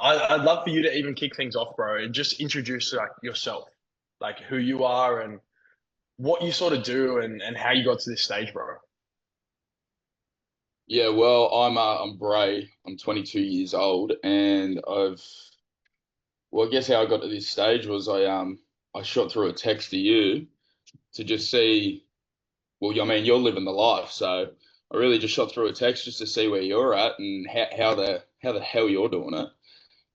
I'd love for you to even kick things off, bro, and just introduce like yourself, like who you are and what you sort of do and how you got to this stage, bro. Yeah, well, I'm Brae. I'm 22 years old, and I guess how I got to this stage was I shot through a text to you to just see. Well, I mean, you're living the life, so I really just shot through a text just to see where you're at and how the hell you're doing it.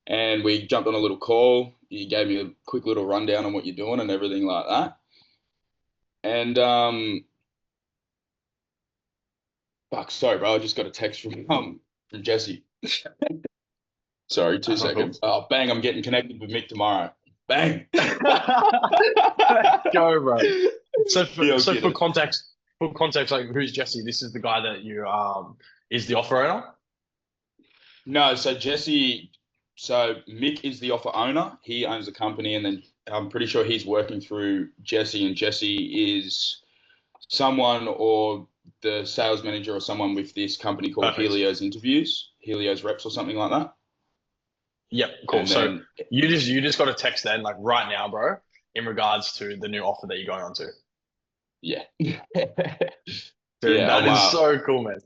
And we jumped on a little call. You gave me a quick little rundown on what you're doing and everything like that. And fuck, sorry, bro, I just got a text from Jesse. Sorry, two That's all cool. seconds. Oh, bang, I'm getting connected with Mick tomorrow. Bang. Let's go, bro. So for You'll so get for it. context, like who's Jesse? This is the guy that you is the offer owner. No, so Mick is the offer owner. He owns the company, and then I'm pretty sure he's working through Jesse, and Jesse is someone or the sales manager or someone with this company called Perfect. Helio's Reps or something like that. Yep, cool. And So then, you just got a text then, like right now, bro, in regards to the new offer that you're going on to. yeah. Dude, Yeah, that is so cool, man.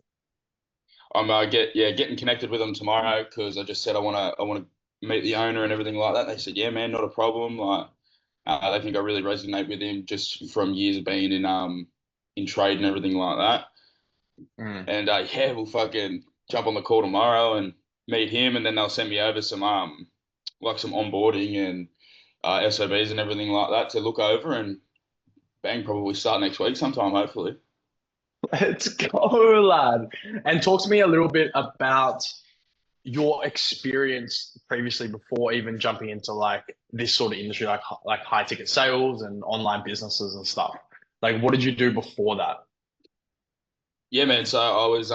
getting connected with them tomorrow because I just said I want to meet the owner and everything like that. They said, yeah, man, not a problem. Like, they think I really resonate with him just from years of being in trade and everything like that. Mm. And yeah, we'll fucking jump on the call tomorrow and meet him, and then they'll send me over some like some onboarding and SOBs and everything like that to look over, and bang, probably start next week sometime, hopefully. Let's go, lad. And talk to me a little bit about your experience previously before even jumping into like this sort of industry, like high ticket sales and online businesses and stuff. Like, what did you do before that? Yeah, man. So I was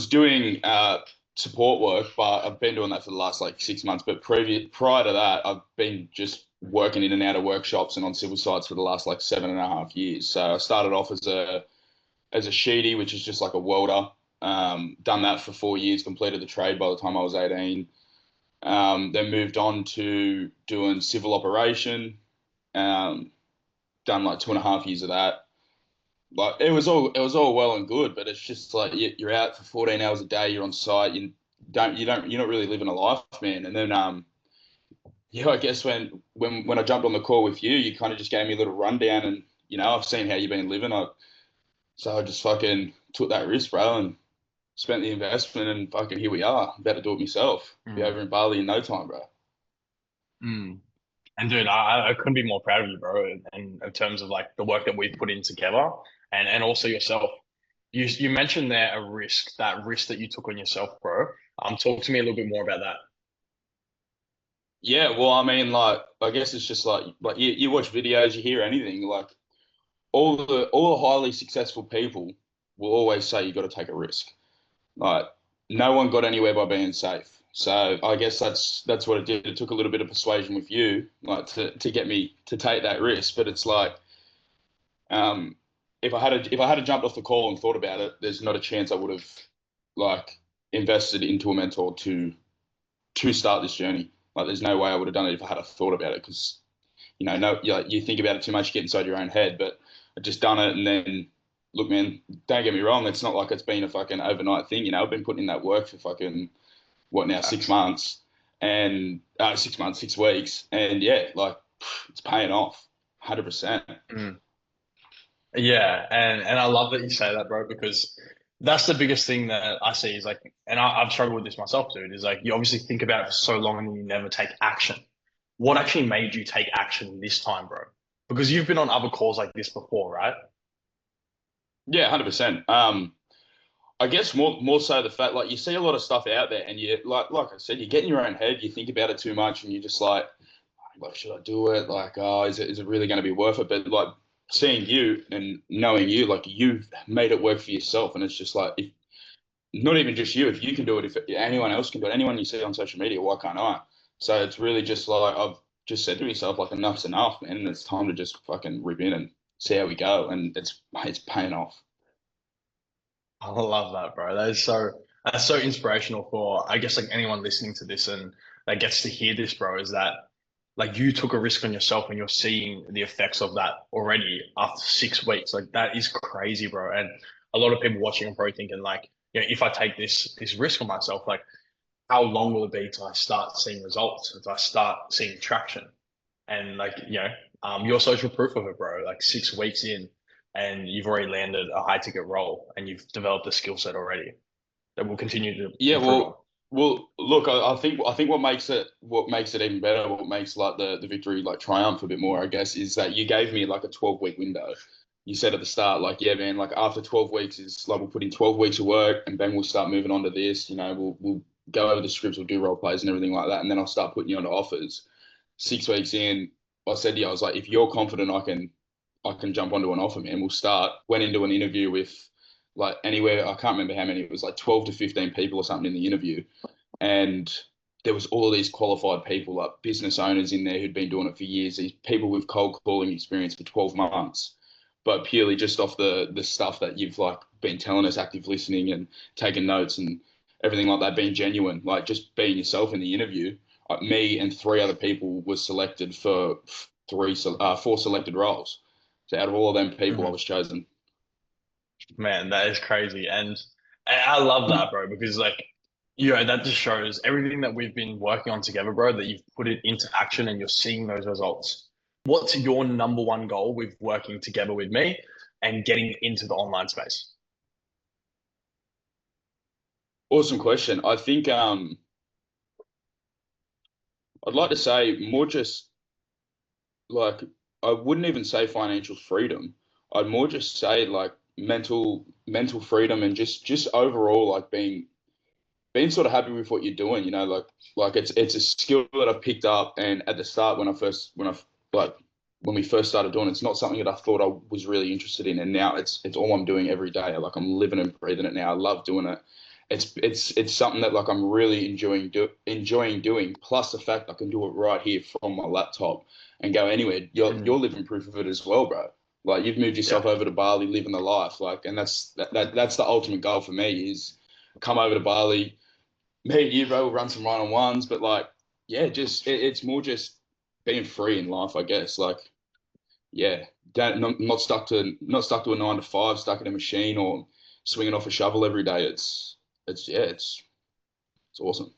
doing support work, but I've been doing that for the last like 6 months. But prior to that, I've been just working in and out of workshops and on civil sites for the last like 7.5 years. So I started off as a sheetie, which is just like a welder. Done that for 4 years, completed the trade by the time I was 18. Then moved on to doing civil operation. Um, Done like 2.5 years of that. Like it was all well and good, but it's just like you're out for 14 hours a day. You're on site. You're not really living a life, man. And then yeah, I guess when I jumped on the call with you, you kind of just gave me a little rundown, and I've seen how you've been living. So I just fucking took that risk, bro, and spent the investment, and fucking here we are. About to do it myself. Be Mm, over in Bali in no time, bro. mm. And dude, I couldn't be more proud of you, bro. And in terms of like the work that we've put in together, and also yourself. You mentioned there a risk, that risk that you took on yourself, bro. Talk to me a little bit more about that. Yeah, well, I mean, like, I guess it's just like you watch videos, you hear anything, like all the highly successful people will always say you got to take a risk. Like, no one got anywhere by being safe. So I guess that's what it did. It took a little bit of persuasion with you, like to get me to take that risk. But it's like, um, if I had jumped off the call and thought about it, there's not a chance I would have like invested into a mentor to start this journey. Like, there's no way I would have done it if I had a thought about it because no, you think about it too much, you get inside your own head. But I just done it, and then look, man, don't get me wrong, it's not like it's been a fucking overnight thing. I've been putting in that work for fucking what now, six Facts. months, and 6 months, 6 weeks, and yeah, like it's paying off, 100%. Mm. Yeah, and I love that you say that, bro, because that's the biggest thing that I see is like, and I've struggled with this myself, dude, is like you obviously think about it for so long and then you never take action. What actually made you take action this time, bro? Because you've been on other calls like this before, right? Yeah, 100%. I guess more so the fact, like, you see a lot of stuff out there, and you like I said, you get in your own head, you think about it too much, and you're just like, should I do it? Like, oh, is it really going to be worth it? But like seeing you and knowing you, like you've made it work for yourself, and it's just like, if not even just you, if you can do it, if anyone else can do it, anyone you see on social media, why can't I? So it's really just like I've just said to myself, like, enough's enough, man, and it's time to just fucking rip in and see how we go, and it's paying off. I love that, bro. That is so. That's so inspirational for, I guess, like anyone listening to this and that gets to hear this, bro, is that like you took a risk on yourself and you're seeing the effects of that already after 6 weeks. Like that is crazy, bro. And a lot of people watching are probably thinking like, if I take this risk on myself, like how long will it be till I start seeing results, until I start seeing traction? And like, you're social proof of it, bro. Like 6 weeks in and you've already landed a high ticket role and you've developed a skill set already that will continue to Yeah, improve on. look, I think what makes it even better, what makes like the victory like triumph a bit more, I guess, is that you gave me like a 12-week window. You said at the start, like, yeah, man, like after 12 weeks is like we'll put in 12 weeks of work and then we'll start moving on to this. We'll go over the scripts, we'll do role plays and everything like that, and then I'll start putting you onto offers. 6 weeks in, I said to you, I was like, if you're confident I can jump onto an offer, man. We'll start. Went into an interview with like anywhere, I can't remember how many, it was like 12 to 15 people or something in the interview. And there was all of these qualified people, like business owners in there who'd been doing it for years, these people with cold calling experience for 12 months. But purely just off the stuff that you've like been telling us, active listening and taking notes and everything like that, being genuine, like just being yourself in the interview. Like me and three other people were selected for four selected roles. So out of all of them people, I Mhm. was chosen. Man, that is crazy. And I love that, bro, because like, that just shows everything that we've been working on together, bro, that you've put it into action and you're seeing those results. What's your number one goal with working together with me and getting into the online space? Awesome question. I think I'd like to say more just like I wouldn't even say financial freedom. I'd more just say like mental freedom and just overall like being sort of happy with what you're doing, like it's a skill that I've picked up. And at the start like when we first started doing it, it's not something that I thought I was really interested in. And now it's all I'm doing every day. Like I'm living and breathing it now. I love doing it. It's something that like I'm really enjoying doing. Plus the fact I can do it right here from my laptop and go anywhere. You're Mm, living proof of it as well, bro. Like you've moved yeah. yourself over to Bali, living the life. Like, and that's the ultimate goal for me is come over to Bali, me and you, bro, will run some one-on-ones. But like, yeah, it's more just being free in life, I guess. Like, yeah, not stuck to a 9 to 5, stuck in a machine or swinging off a shovel every day. It's awesome.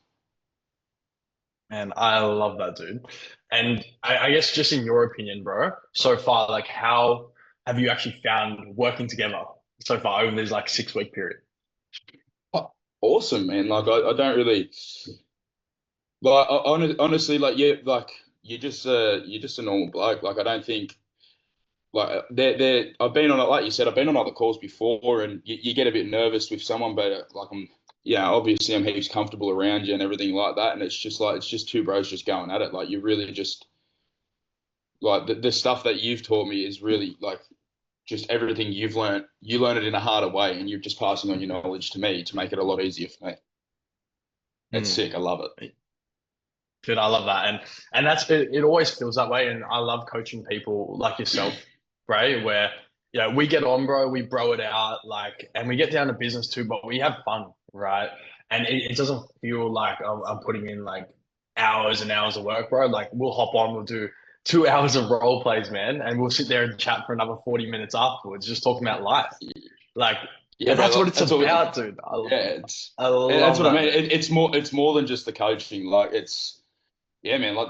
And I love that, dude. And I guess just in your opinion, bro, so far, like how have you actually found working together so far over this like 6 week period? Oh, awesome, man. Like, I don't really like honestly, like, yeah, like you're just a normal bloke. Like, I don't think like they're I've been on it, like you said, I've been on other calls before, and you get a bit nervous with someone, but like obviously I'm heaps comfortable around you and everything like that, and it's just two bros just going at it. Like you really just like the stuff that you've taught me is really like just everything you've learned. You learn it in a harder way, and you're just passing on your knowledge to me to make it a lot easier for me. It's Mm. sick. I love it. Dude, I love that. And that's it always feels that way. And I love coaching people like yourself, right? Where we get on, bro, we bro it out, like, and we get down to business too, but we have fun, right? And it doesn't feel like I'm putting in like hours and hours of work, bro. Like we'll hop on, we'll do 2 hours of role plays, man, and we'll sit there and chat for another 40 minutes afterwards, just talking about life. Like, Yeah, and that's bro. what it's That's all. about, dude. Yeah, it's I that's love what I that, mean. man. It's more than just the coaching. Like it's yeah, man. Like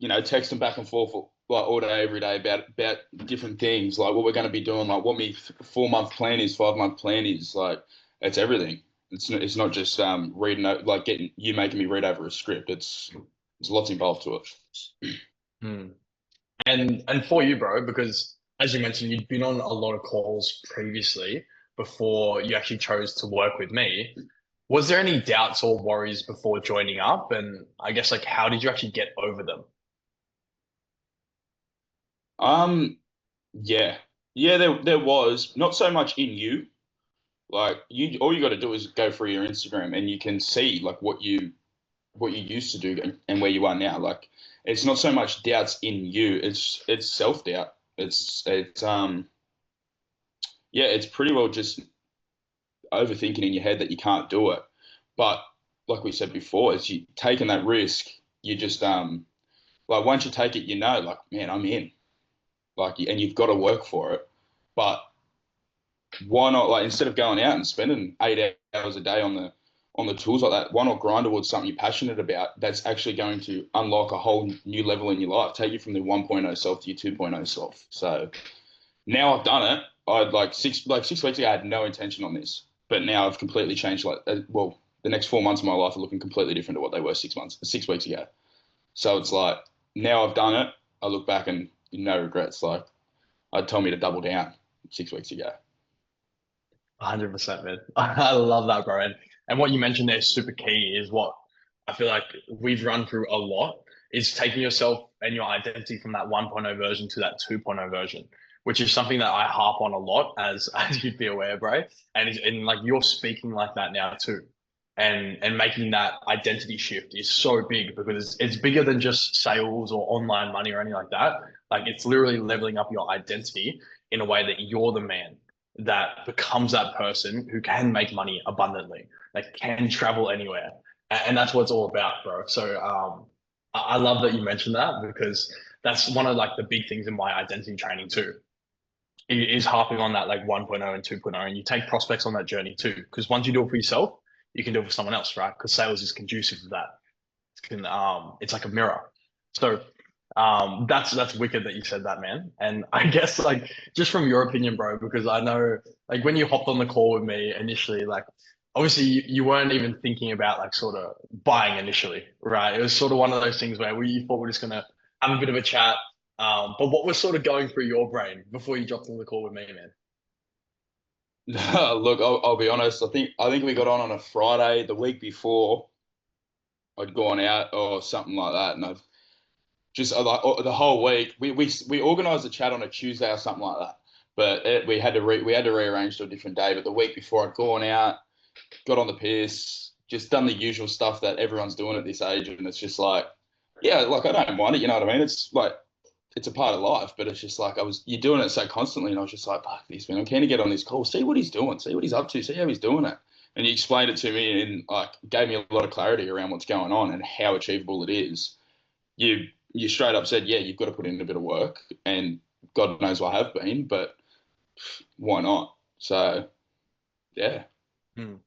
texting back and forth like all day, every day about different things, like what we're going to be doing, like what me 4 month plan is, 5 month plan is. Like it's everything. It's not just reading like getting you making me read over a script. There's lots involved to it. Hmm. And for you, bro, because as you mentioned, you'd been on a lot of calls previously before you actually chose to work with me. Was there any doubts or worries before joining up? And I guess like how did you actually get over them? Um, yeah, yeah. There was not so much in you. Like you, all you got to do is go through your Instagram and you can see like what you used to do and where you are now. Like it's not so much doubts in you, it's self doubt. It's yeah, it's pretty well just overthinking in your head that you can't do it. But like we said before, is you taking that risk, you just like once you take it, like, man, I'm in. Like, and you've got to work for it. But why not, like, instead of going out and spending 8 hours a day on the tools like that, why not grind towards something you're passionate about that's actually going to unlock a whole new level in your life, take you from the 1.0 self to your 2.0 self. So now I've done it. I'd like 6 weeks ago, I had no intention on this, but now I've completely changed. Like, well, the next 4 months of my life are looking completely different to what they were 6 weeks ago. So it's like now I've done it. I look back and no regrets. Like, I'd tell me to double down 6 weeks ago. 100%, man. I love that, bro. And what you mentioned there is super key is what I feel like we've run through a lot is taking yourself and your identity from that 1.0 version to that 2.0 version, which is something that I harp on a lot as you'd be aware, bro. And like you're speaking like that now too. And making that identity shift is so big because it's bigger than just sales or online money or anything like that. Like it's literally leveling up your identity in a way that you're the man that becomes that person who can make money abundantly, that can travel anywhere. And that's what it's all about, bro. So I love that you mentioned that because that's one of like the big things in my identity training too, is harping on that like 1.0 and 2.0. And you take prospects on that journey too. Because once you do it for yourself, you can do it for someone else, right? Because sales is conducive to that. It's like a mirror. So that's wicked that you said that, man. And I guess like just from your opinion, bro, because I know like when you hopped on the call with me initially, like obviously you weren't even thinking about like sort of buying initially, right? It was sort of one of those things where you thought we're just gonna have a bit of a chat. But what was sort of going through your brain before you jumped on the call with me, man? Look, I'll be honest. I think we got on a Friday. The week before, I'd gone out or something like that, and I've just like the whole week. We organised a chat on a Tuesday or something like that, but we had to rearrange to a different day. But the week before, I'd gone out, got on the piss, just done the usual stuff that everyone's doing at this age, and it's just like, yeah, like I don't mind it. You know what I mean? It's like it's a part of life, but it's just like you're doing it so constantly, and I was just like, fuck this, man. I'm keen to get on this call, see what he's doing, see what he's up to, see how he's doing it. And he explained it to me and like gave me a lot of clarity around what's going on and how achievable it is. You straight up said, yeah, you've got to put in a bit of work, and God knows I have been, but why not? So yeah. Hmm.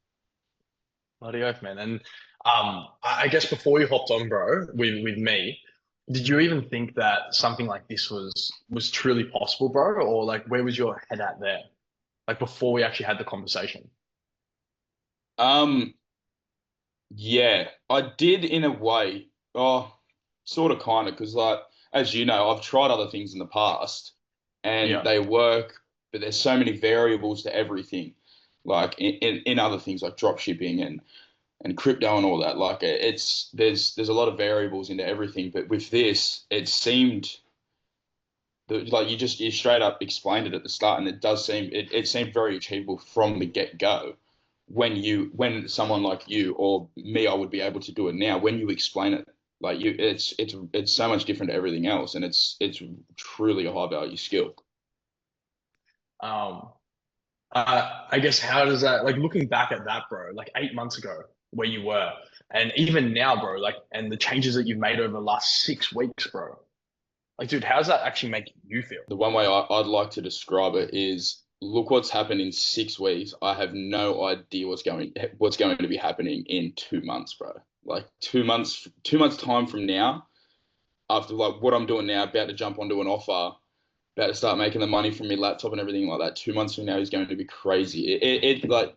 Bloody oath, man. And I guess before you hopped on, bro, with me, did you even think that something like this was truly possible, bro? Or like where was your head at there? Like before we actually had the conversation? Um, yeah, I did in a way. Oh, sort of, kind of, because like as you know, I've tried other things in the past, and Yeah. they work, but there's so many variables to everything. Like in other things like drop shipping and crypto and all that. Like there's a lot of variables into everything. But with this, it seemed like you straight up explained it at the start, and it seemed very achievable from the get go. When someone like you or me, I would be able to do it now. When you explain it, like it's so much different to everything else, and it's truly a high value skill. Um, I guess how does that like looking back at that, bro, like 8 months ago where you were, and even now, bro, like and the changes that you've made over the last 6 weeks, bro. Like, dude, how does that actually make you feel? The one way I'd like to describe it is look what's happened in 6 weeks. I have no idea what's going to be happening in 2 months, bro. Like 2 months time from now, after like what I'm doing now, about to jump onto an offer, about to start making the money from my laptop and everything like that. 2 months from now is going to be crazy. It like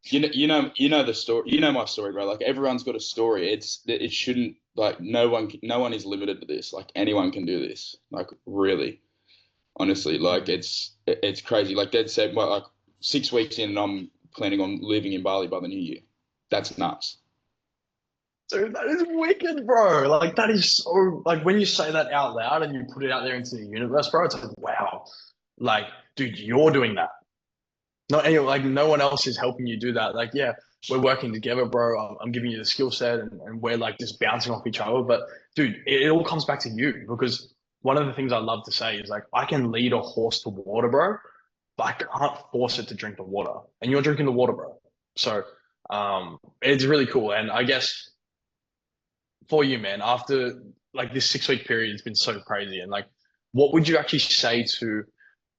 you know the story. You know my story, bro. Like everyone's got a story. It shouldn't like no one is limited to this. Like anyone can do this. Like really, honestly, like Hmm. it's crazy. Like Dad said, well, like 6 weeks in, and I'm planning on living in Bali by the new year. That's nuts. Dude, that is wicked, bro. Like that is so like when you say that out loud and you put it out there into the universe, bro, it's like wow. Like, dude, you're doing that. Not any like no one else is helping you do that. Like, yeah, we're working together, bro. I'm giving you the skill set and we're like just bouncing off each other. But dude, it all comes back to you because one of the things I love to say is like I can lead a horse to water, bro, but I can't force it to drink the water. And you're drinking the water, bro. So it's really cool. And I guess for you, man, after like this 6 week period has been so crazy, and like, what would you actually say to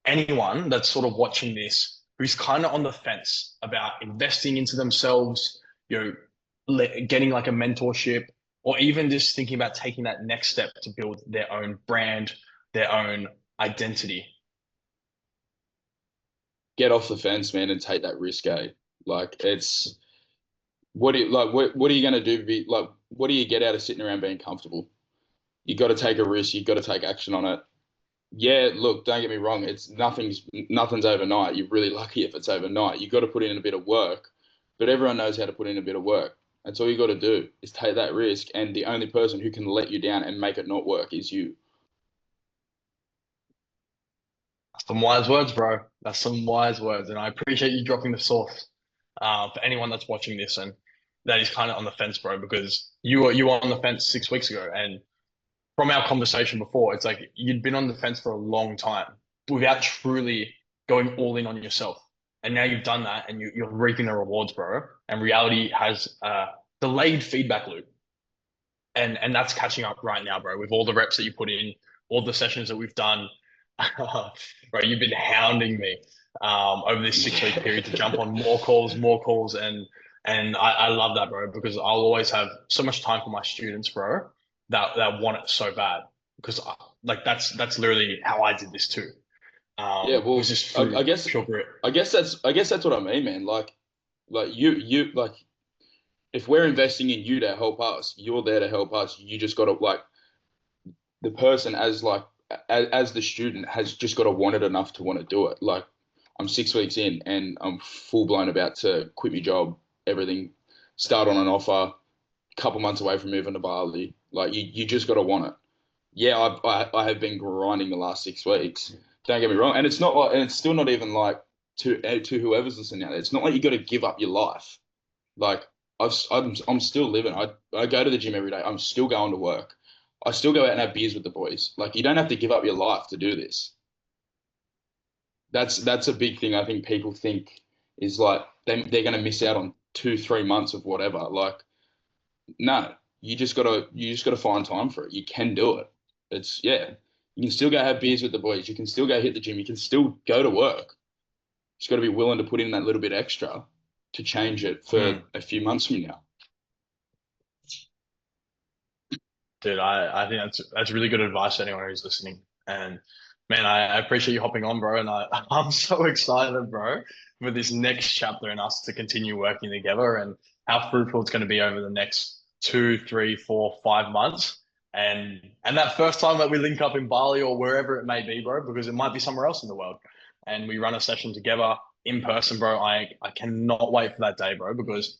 anyone that's sort of watching this who's kind of on the fence about investing into themselves, you know, getting like a mentorship, or even just thinking about taking that next step to build their own brand, their own identity? Get off the fence, man, and take that risk, eh? Like it's what do you like what are you gonna do? Like what do you get out of sitting around being comfortable? You got to take a risk. You got to take action on it. Yeah, look, don't get me wrong. It's nothing's overnight. You're really lucky if it's overnight. You got to put in a bit of work, but everyone knows how to put in a bit of work. That's all you got to do is take that risk. And the only person who can let you down and make it not work is you. Some wise words, bro. That's some wise words, and I appreciate you dropping the source for anyone that's watching this and that is kind of on the fence, bro. Because you were on the fence 6 weeks ago, and from our conversation before, it's like you'd been on the fence for a long time without truly going all in on yourself. And now you've done that and you're reaping the rewards, bro. And reality has a delayed feedback loop. And that's catching up right now, bro, with all the reps that you put in, all the sessions that we've done. Right, you've been hounding me over this 6 week period to jump on more calls, and I love that, bro, because I'll always have so much time for my students, bro, that want it so bad because like that's literally how I did this too. Yeah, It was well, just I through guess pure grit. I guess that's what I mean, man. Like you like if we're investing in you to help us, you're there to help us. You just got to like the person as the student has just got to want it enough to want to do it. Like I'm 6 weeks in and I'm full blown about to quit my job, everything, start on an offer, couple months away from moving to Bali. Like you just got to want it. Yeah, I have been grinding the last 6 weeks. Don't get me wrong, and it's not like, and it's still not even like to whoever's listening out. It's not like you got to give up your life. Like I'm still living. I go to the gym every day. I'm still going to work. I still go out and have beers with the boys. Like you don't have to give up your life to do this. That's a big thing. I think people think is like they're going to miss out on 2 3 months of whatever. Like no, you just gotta find time for it. You can do it. It's yeah. You can still go have beers with the boys. You can still go hit the gym. You can still go to work. Just got to be willing to put in that little bit extra to change it for Mm. a few months from now. Dude, I think that's really good advice to anyone who's listening. And man, I appreciate you hopping on, bro. And I'm so excited, bro, for this next chapter and us to continue working together and how fruitful it's going to be over the next 2, 3, 4, 5 months. And that first time that we link up in Bali or wherever it may be, bro, because it might be somewhere else in the world. And we run a session together in person, bro. I cannot wait for that day, bro, because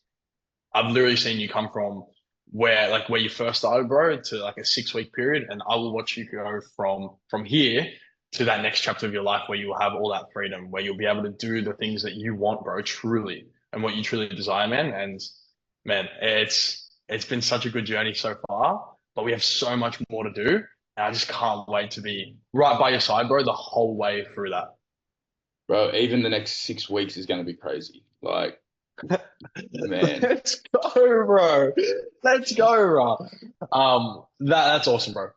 I've literally seen you come from where you first started, bro, to like a 6 week period, and I will watch you go from here to that next chapter of your life where you will have all that freedom, where you'll be able to do the things that you want, bro, truly, and what you truly desire, man. And man, it's been such a good journey so far, but we have so much more to do. And I just can't wait to be right by your side, bro, the whole way through that. Bro, even the next 6 weeks is going to be crazy. Like, man, Let's go, bro. Let's go, bro. That's awesome, bro.